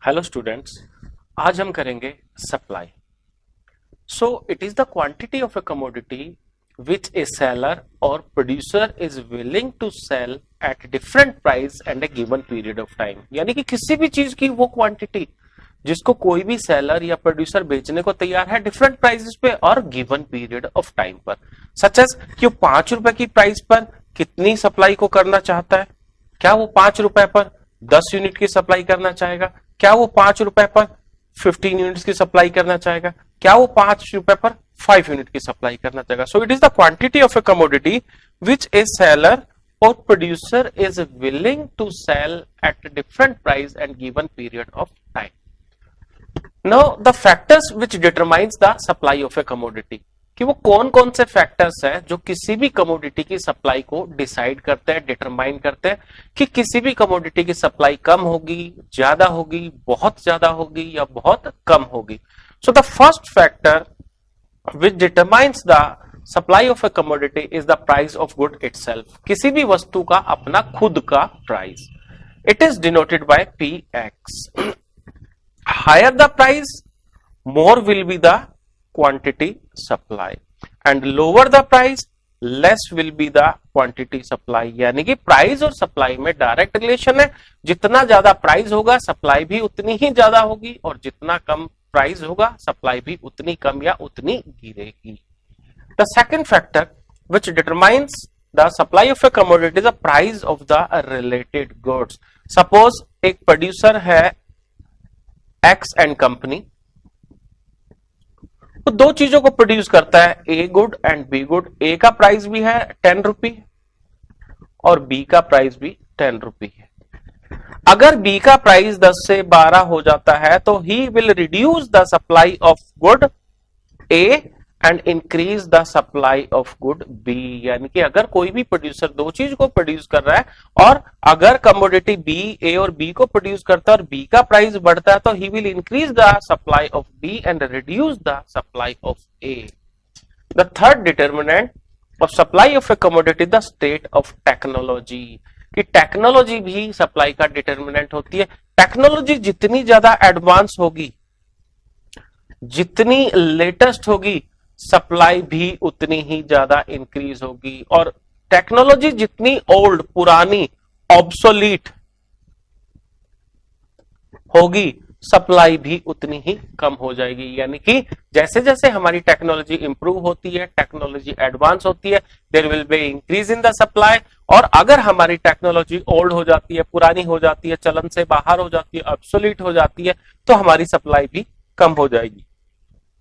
Hello students, आज हम करेंगे supply. So it is the quantity of a commodity which a seller और producer is willing to sell at different price and a given period of time. यानी कि किसी भी चीज की वो क्वांटिटी जिसको कोई भी सेलर या प्रोड्यूसर बेचने को तैयार है डिफरेंट प्राइसेस पे और गिवन पीरियड ऑफ टाइम पर। सच एज कि वो 5 रुपए की प्राइस पर कितनी सप्लाई को करना चाहता है। क्या वो 5 रुपए पर 10 यूनिट की सप्लाई करना चाहेगा? क्या वो 5 रुपए पर 15 यूनिट्स की सप्लाई करना चाहेगा? क्या वो 5 रुपए पर 5 यूनिट की सप्लाई करना चाहेगा? सो it is the quantity of a commodity which a seller or producer is willing to sell at a different price and given period of time. Now the factors which determines the supply of a commodity, कि वो कौन कौन से factors हैं जो किसी भी commodity की सप्लाई को डिसाइड करते हैं, डिटरमाइन करते हैं कि किसी भी कमोडिटी की सप्लाई कम होगी, ज्यादा होगी, बहुत ज्यादा होगी या बहुत कम होगी। So the first factor which determines the supply of a commodity is the price of good itself. किसी भी वस्तु का अपना खुद का price. It is denoted by Px. Higher the price, more will be the quantity supply, and lower the price, less will be the quantity supply. यानी कि price और सप्लाई में डायरेक्ट रिलेशन है। जितना ज्यादा प्राइस होगा सप्लाई भी उतनी ही ज्यादा होगी, और जितना कम प्राइस होगा सप्लाई भी उतनी कम या उतनी गिरेगी। The second factor which determines the supply of a commodity is the price of the related goods. Suppose एक प्रोड्यूसर है एक्स एंड कंपनी, तो दो चीजों को प्रोड्यूस करता है, A good and B good. A का प्राइस भी है 10 रुपी और बी का प्राइस भी 10 रुपी है। अगर बी का प्राइस 10 से 12 हो जाता है तो he will reduce the supply of good A and increase the supply of good B. यानी कि अगर कोई भी प्रोड्यूसर दो चीज को प्रोड्यूस कर रहा है और अगर कमोडिटी बी ए और बी को प्रोड्यूस करता है और बी का प्राइस बढ़ता है तो he will increase the supply of B and reduce the supply of A. The third determinant of supply of a commodity the state of technology, कि टेक्नोलॉजी भी सप्लाई का डिटर्मिनेंट होती है। टेक्नोलॉजी जितनी ज्यादा एडवांस होगी, जितनी लेटेस्ट होगी, सप्लाई भी उतनी ही ज्यादा इंक्रीज होगी, और टेक्नोलॉजी जितनी ओल्ड, पुरानी, ऑब्सोलीट होगी, सप्लाई भी उतनी ही कम हो जाएगी। यानी कि जैसे जैसे हमारी टेक्नोलॉजी इंप्रूव होती है, टेक्नोलॉजी एडवांस होती है, there will be increase in the supply. और अगर हमारी टेक्नोलॉजी ओल्ड हो जाती है, पुरानी हो जाती है, चलन से बाहर हो जाती है, ऑब्सोलीट हो जाती है, तो हमारी सप्लाई भी कम हो जाएगी।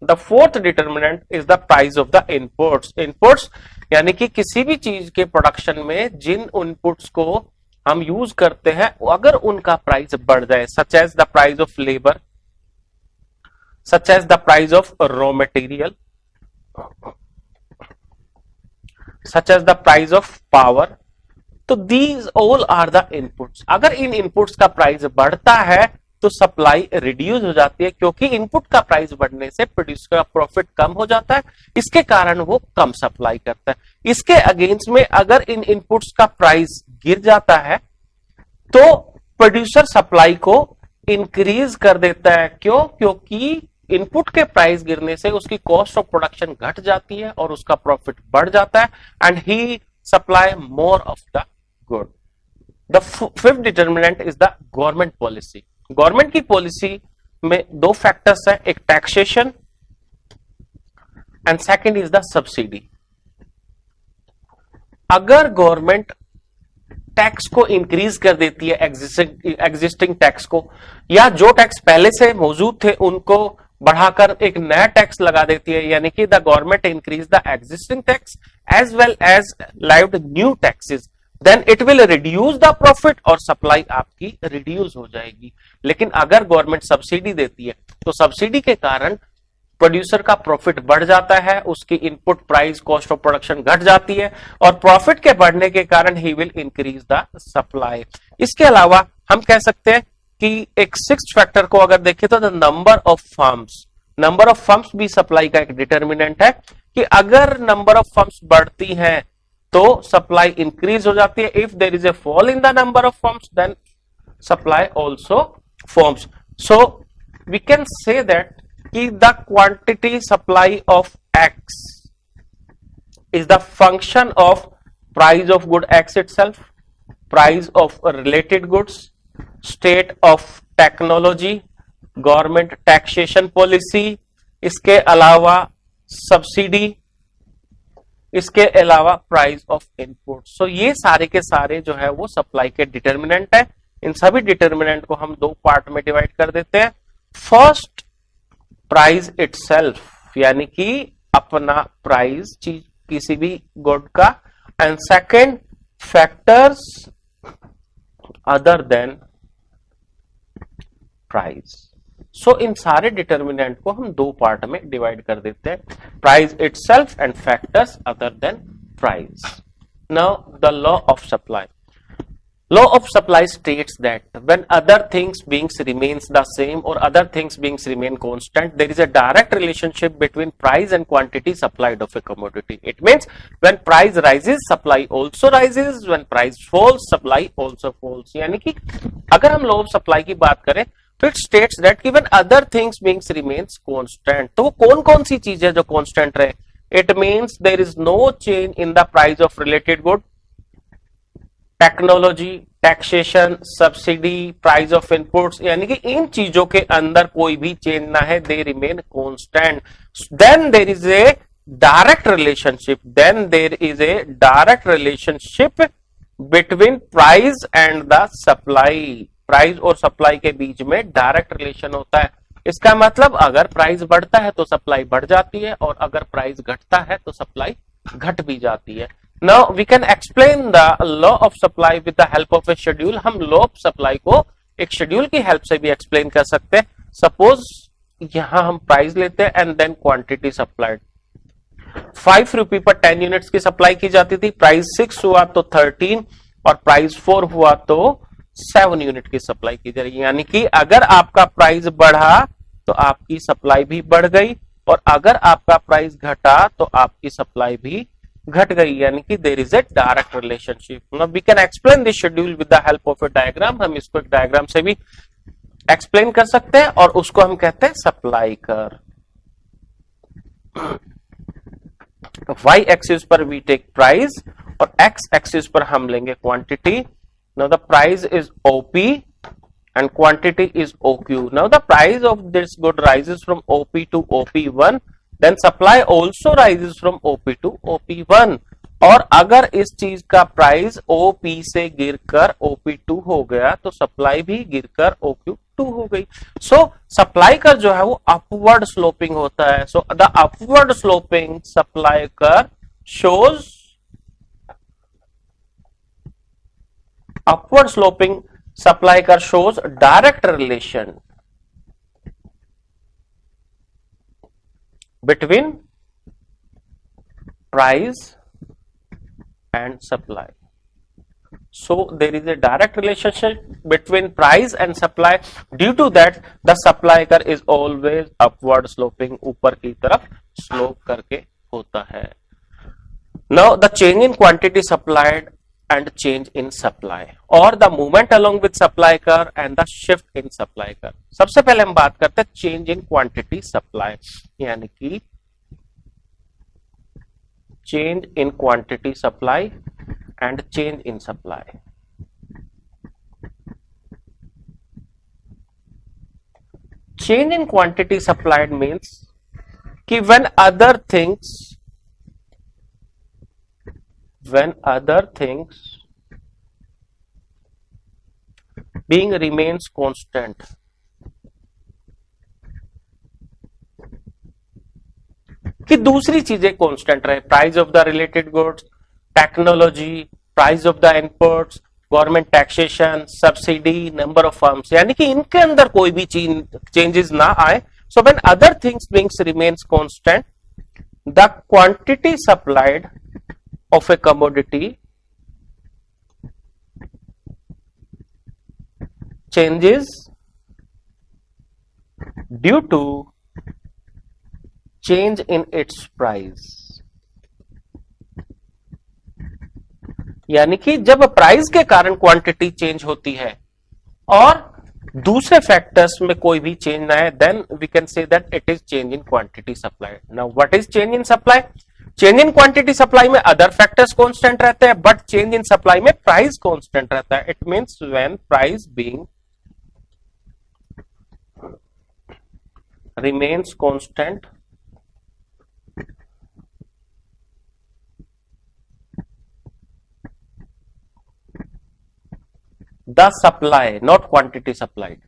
The fourth determinant is the price of the inputs. Inputs यानी कि किसी भी चीज के प्रोडक्शन में जिन इनपुट्स को हम यूज करते हैं अगर उनका प्राइस बढ़ जाए, such as the price of labour, such as the price of raw material, such as the price of power, तो these all are the inputs. अगर इन इनपुट्स का प्राइस बढ़ता है तो सप्लाई रिड्यूस हो जाती है, क्योंकि इनपुट का प्राइस बढ़ने से प्रोड्यूसर का प्रॉफिट कम हो जाता है, इसके कारण वो कम सप्लाई करता है। इसके अगेंस्ट में अगर इन इनपुट्स का प्राइस गिर जाता है तो प्रोड्यूसर सप्लाई को इंक्रीज कर देता है। क्यों? क्योंकि इनपुट के प्राइस गिरने से उसकी कॉस्ट ऑफ प्रोडक्शन घट जाती है और उसका प्रॉफिट बढ़ जाता है, and he supply more of the good. The fifth determinant is the government policy. Government की पॉलिसी में दो फैक्टर्स हैं, एक taxation and second is the subsidy. अगर गवर्नमेंट टैक्स को इंक्रीज कर देती है, एग्जिस्टिंग टैक्स को, या जो टैक्स पहले से मौजूद थे उनको बढ़ाकर एक नया टैक्स लगा देती है, यानी कि the government increase the existing tax as well as levied new taxes, then it will reduce the profit और सप्लाई आपकी रिड्यूस हो जाएगी। लेकिन अगर गवर्नमेंट सब्सिडी देती है तो सब्सिडी के कारण प्रोड्यूसर का प्रॉफिट बढ़ जाता है, उसकी input price, cost of production घट जाती है, और प्रॉफिट के बढ़ने के कारण ही विल इंक्रीज द सप्लाई। इसके अलावा हम कह सकते हैं कि एक सिक्स्थ फैक्टर को अगर देखें तो the number of firms, number of firms भी सप्लाई का एक डिटर्मिनेंट है, कि अगर नंबर ऑफ फर्म्स बढ़ती हैं तो सप्लाई इंक्रीज हो जाती है। If there is a fall in the number of firms then supply also forms. So we can say that the quantity supply of X is the function of price of good X itself, price of related goods, state of technology, government taxation policy, इसके अलावा subsidy, इसके अलावा price of input. सो ये सारे के सारे जो है वो सप्लाई के डिटर्मिनेंट है। इन सभी डिटर्मिनेंट को हम दो पार्ट में डिवाइड कर देते हैं। फर्स्ट प्राइस इटसेल्फ, यानी कि अपना प्राइस चीज किसी भी गुड का, and second factors other than price. So इन सारे डिटर्मिनेंट को हम दो पार्ट में डिवाइड कर देते हैं, price itself and factors other than price. Now the law of supply. Law of supply states that when other things beings remains the same or other things beings remain constant, there is a direct relationship between price and quantity supplied of a commodity. It means when price rises, supply also rises. When price falls, supply also falls. यानी कि अगर हम law of supply की बात करें तो it states that when other things beings remains constant, तो वो कौन कौन सी चीज है जो constant रहे? It means there is no change in the price of related good, technology, taxation, subsidy, price of inputs, यानी कि इन चीजों के अंदर कोई भी चेंज ना है, they remain constant. Then there is a direct relationship between price and the supply. Price और सप्लाई के बीच में डायरेक्ट रिलेशन होता है। इसका मतलब अगर प्राइस बढ़ता है तो सप्लाई बढ़ जाती है, और अगर प्राइस घटता है तो सप्लाई घट भी जाती है। Now we can explain the law of supply with the help of a schedule. हम law of supply को एक शेड्यूल की हेल्प से भी एक्सप्लेन कर सकते हैं। सपोज यहां हम प्राइस लेते हैं एंड देन क्वांटिटी सप्लाइड। 5 रुपए पर 10 यूनिट्स की सप्लाई की जाती थी, प्राइस 6 हुआ तो 13 और प्राइस 4 हुआ तो 7 यूनिट की सप्लाई की जा रही है। यानी कि अगर आपका प्राइस बढ़ा तो आपकी सप्लाई भी बढ़ गई, और अगर आपका प्राइस घटा तो आपकी सप्लाई भी घट गई, यानी कि there is a direct relationship. Now we can explain this schedule with the help of a diagram. हम इसको एक डायग्राम से भी एक्सप्लेन कर सकते हैं, और उसको हम कहते हैं सप्लाई कर। y एक्सिस पर वी टेक प्राइस और x एक्सिस पर हम लेंगे quantity. Now the price is OP and quantity is OQ. Now the price of this good rises from OP to OP1, then supply also rises from OP to OP1. और अगर इस चीज का price OP से गिरकर OP2 हो गया तो सप्लाई भी गिरकर OQ2 हो गई। सो सप्लाई कर जो है वो अपवर्ड स्लोपिंग होता है। So the upward sloping supply curve shows upward sloping supply curve shows direct relation between price and supply. So there is a direct relationship between price and supply. Due to that, the supply curve is always upward sloping, ऊपर की तरफ slope करके होता है। Now the change in quantity supplied and change in supply, or the movement along with supply curve and the shift in supply curve. सबसे पहले हम बात करते हैं change in quantity supply, यानी कि change in quantity supply and change in supply. Change in quantity supplied means कि when other things being remains constant, कि दूसरी चीजें कांस्टेंट रहे, price of the related goods, technology, price of the inputs, government taxation, subsidy, number of firms, यानी कि इनके अंदर कोई भी चेंजेस ना आए। So when other things being remains constant, the quantity supplied of a commodity changes due to change in its price. यानी कि जब प्राइस के कारण क्वांटिटी चेंज होती है और दूसरे फैक्टर्स में कोई भी चेंज ना है, then we can say that it is change in quantity supply. Now what is change in supply? Change in quantity supply में अदर फैक्टर्स कांस्टेंट रहते हैं, बट चेंज इन सप्लाई में प्राइस कांस्टेंट रहता है. It means when price being remains constant, the supply, not quantity supplied,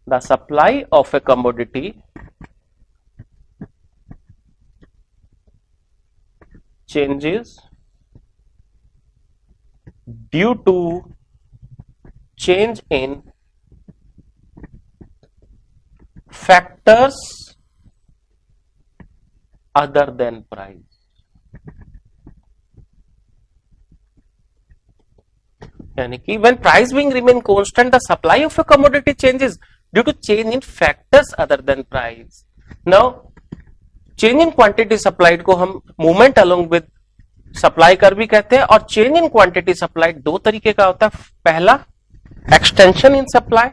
the supply of a commodity changes due to change in factors other than price. यानी कि when price being remain constant, the supply of a commodity changes due to change in factors other than price. Now, change in quantity supplied को हम movement along with supply कर भी कहते हैं, और change in quantity supplied दो तरीके का होता है. पहला extension in supply,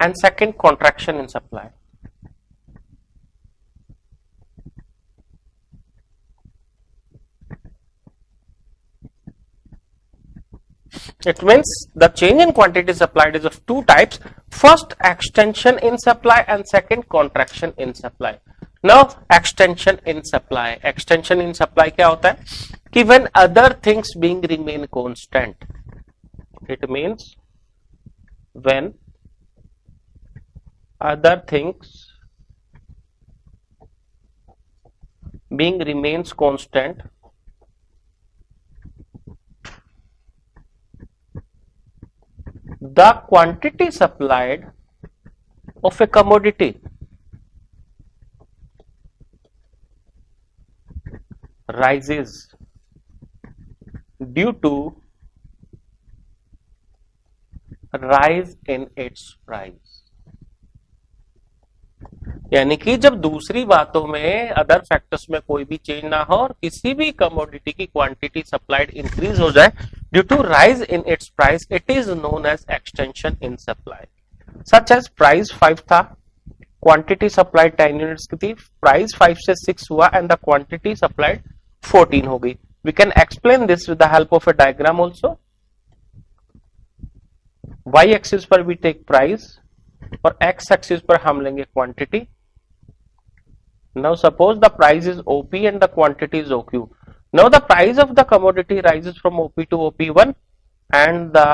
and second contraction in supply. It means the change in quantity supplied is of two types. First, extension in supply, and second, contraction in supply. Now, extension in supply. Extension in supply क्या होता है कि when other things being remain constant, it means when other things being remains constant, the quantity supplied of a commodity rises due to rise in its price. यानी कि जब दूसरी बातों में अदर फैक्टर्स में कोई भी चेंज ना हो और किसी भी कमोडिटी की क्वांटिटी सप्लाइड इंक्रीज हो जाए due to rise in its price, it is known as extension in supply. Such as price 5 था, क्वांटिटी सप्लाइड 10 यूनिट्स की थी, प्राइस 5 से 6 हुआ एंड द क्वांटिटी सप्लाइड 14 हो गई. We can explain this with the help of a diagram also. Y axis पर we take price और X axis पर हम लेंगे quantity. Now suppose the price is OP and the quantity is OQ. Now the price of the commodity rises from OP to OP1 and the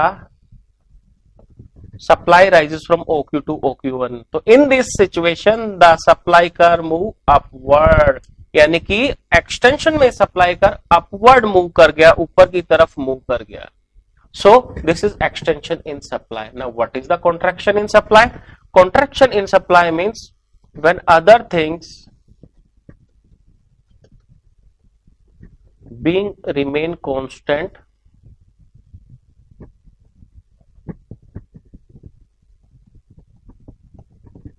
supply rises from OQ to OQ1. So in this situation the supply curve move upward. यानी कि extension में supply curve upward move कर गया, ऊपर की तरफ move कर गया. So this is extension in supply. Now what is the contraction in supply? Contraction in supply means when other things being remain constant,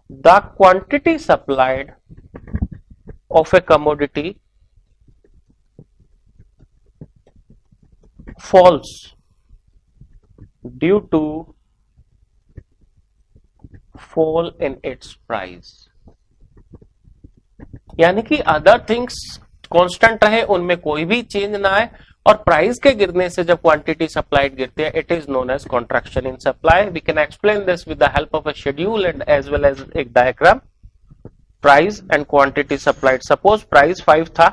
the quantity supplied of a commodity falls due to fall in its price. यानी कि other things constant रहे, उनमें कोई भी change ना आए, और price के गिरने से जब क्वांटिटी सप्लाइड गिरती है, it is known as contraction in supply. We can explain this with the help of a schedule and as well as एक diagram. Price and quantity supplied. Suppose price 5 था,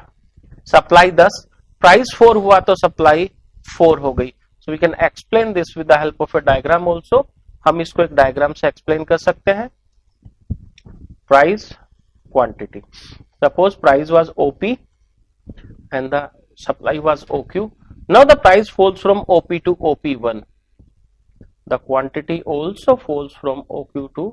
supply 10, price 4 हुआ तो supply 4 हो गई. So we can explain this with the help of a diagram also. हम इसको एक diagram से एक्सप्लेन कर सकते हैं. Price, quantity. Suppose price was OP and the supply was OQ. Now the price falls from OP to OP1. The quantity also falls from OQ to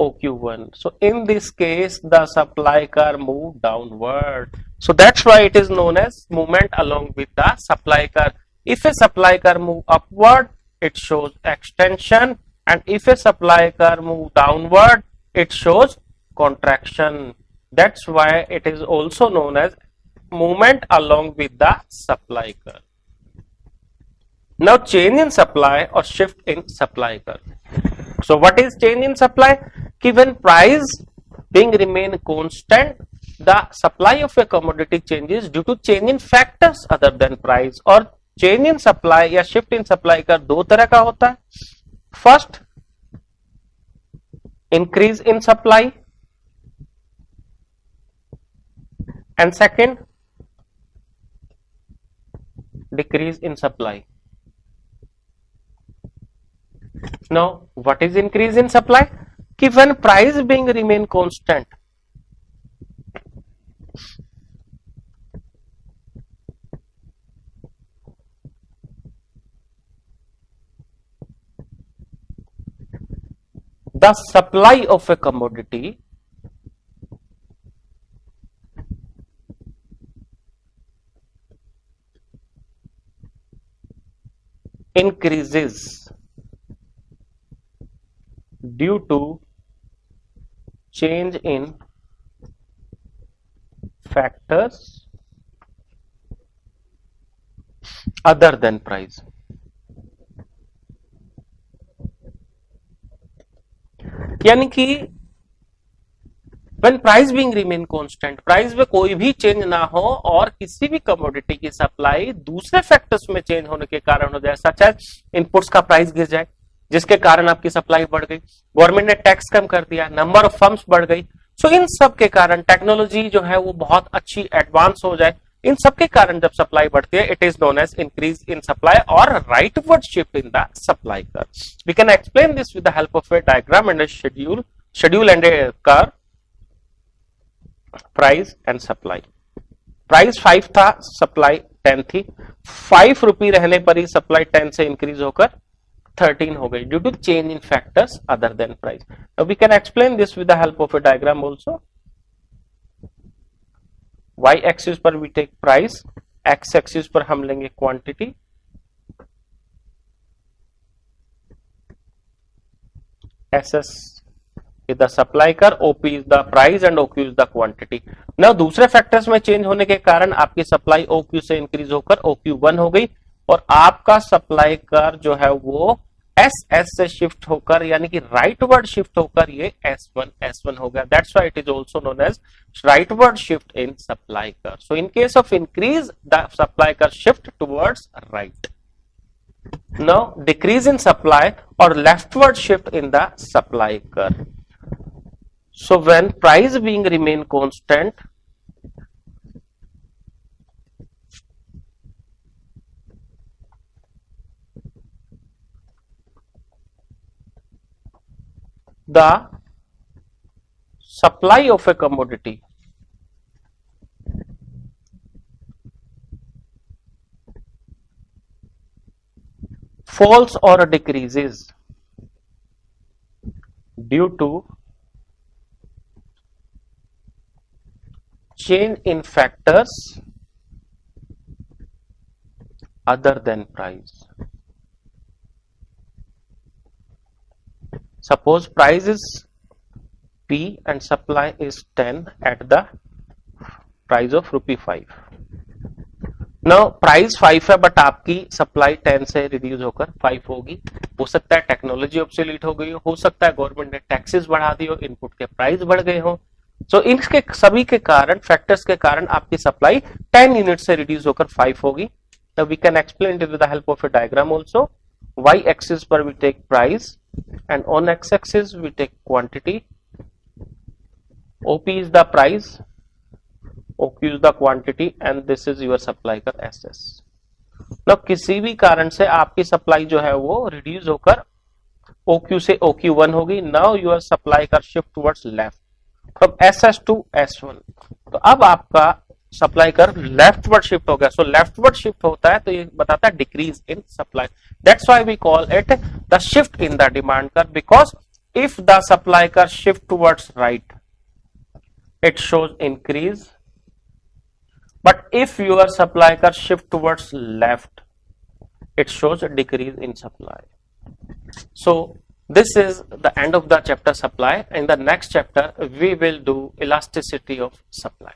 OQ1. So in this case the supply curve move downward. So that's why it is known as movement along with the supply curve. If a supply curve move upward, it shows extension, and if a supply curve move downward, it shows contraction. That's why it is also known as movement along with the supply curve. Now change in supply or shift in supply curve. So what is change in supply? When price being remain constant, the supply of a commodity changes due to change in factors other than price. और change in supply या shift in supply का दो तरह का होता है. First, increase in supply, and second, decrease in supply. Now, what is increase in supply? When price being remain constant, the supply of a commodity increases due to change in factors other than price. यानी कि when price being remain constant, price में कोई भी change ना हो और किसी भी कमोडिटी की सप्लाई दूसरे फैक्टर्स में चेंज होने के कारण हो जाए, सच एज इनपुट्स का प्राइस गिर जाए जिसके कारण आपकी सप्लाई बढ़ गई, गवर्नमेंट ने टैक्स कम कर दिया, नंबर ऑफ फर्म्स बढ़ गई. सो इन सब के कारण टेक्नोलॉजी जो है वो बहुत अच्छी एडवांस हो जाए, इन सब के कारण जब सप्लाई बढ़ती है it is known as increase in supply और rightward shift in the supply curve. We can explain this with the help of a diagram and a schedule and a curve. Price and supply. Price 5 था, supply 10 थी. 5 रुपये रहने पर ही supply 10 से increase होकर 13 हो गई due to change in factors other than price. We can explain this with the help of a diagram also. y axis पर we take price, x axis पर हम लेंगे quantity, SS is the supply curve, OP is the price and OQ is the quantity. Now दूसरे factors में change होने के कारण आपकी सप्लाई OQ से इंक्रीज होकर OQ1 हो गई और आपका सप्लाई कर्व जो है वो SS से शिफ्ट होकर यानी कि राइटवर्ड शिफ्ट होकर ये S1 हो गया. That's why it is also known as rightward shift in supply curve. So in case of increase the supply curve shift towards right. Now decrease in supply or leftward shift in the supply curve. So when price being remain constant, the supply of a commodity falls or decreases due to change in factors other than price. Suppose price is P and supply is 10 at the price of ₹5. Now price 5 है but आपकी supply 10 से reduce होकर 5 होगी. हो सकता है technology obsolete हो गई हो सकता है गवर्नमेंट ने टैक्सेस बढ़ा दी हो, इनपुट के प्राइस बढ़ गए हो. सो इनके सभी के कारण फैक्टर्स के कारण आपकी सप्लाई 10 यूनिट से रिड्यूस होकर 5 होगी. Now we can explain it with the help of a diagram also. Y axis पर we take price and on x axis we take quantity. OP is the price, OQ is the quantity and this is your supply का SS. Now किसी भी कारण से आपकी supply जो है वो रिड्यूस होकर OQ से OQ1 होगी. Now your supply का shift towards left from SS to S1. तो अब आपका सप्लाई कर लेफ्टवर्ड शिफ्ट हो गया. सो लेफ्टवर्ड शिफ्ट होता है तो ये बताता है decrease in supply. That's why we call it the shift in the demand curve, because if the supply curve shift towards right it shows increase, but if your supply curve shift towards left it shows a decrease in supply. So this is the end of the chapter supply. In the next chapter we will do elasticity of supply.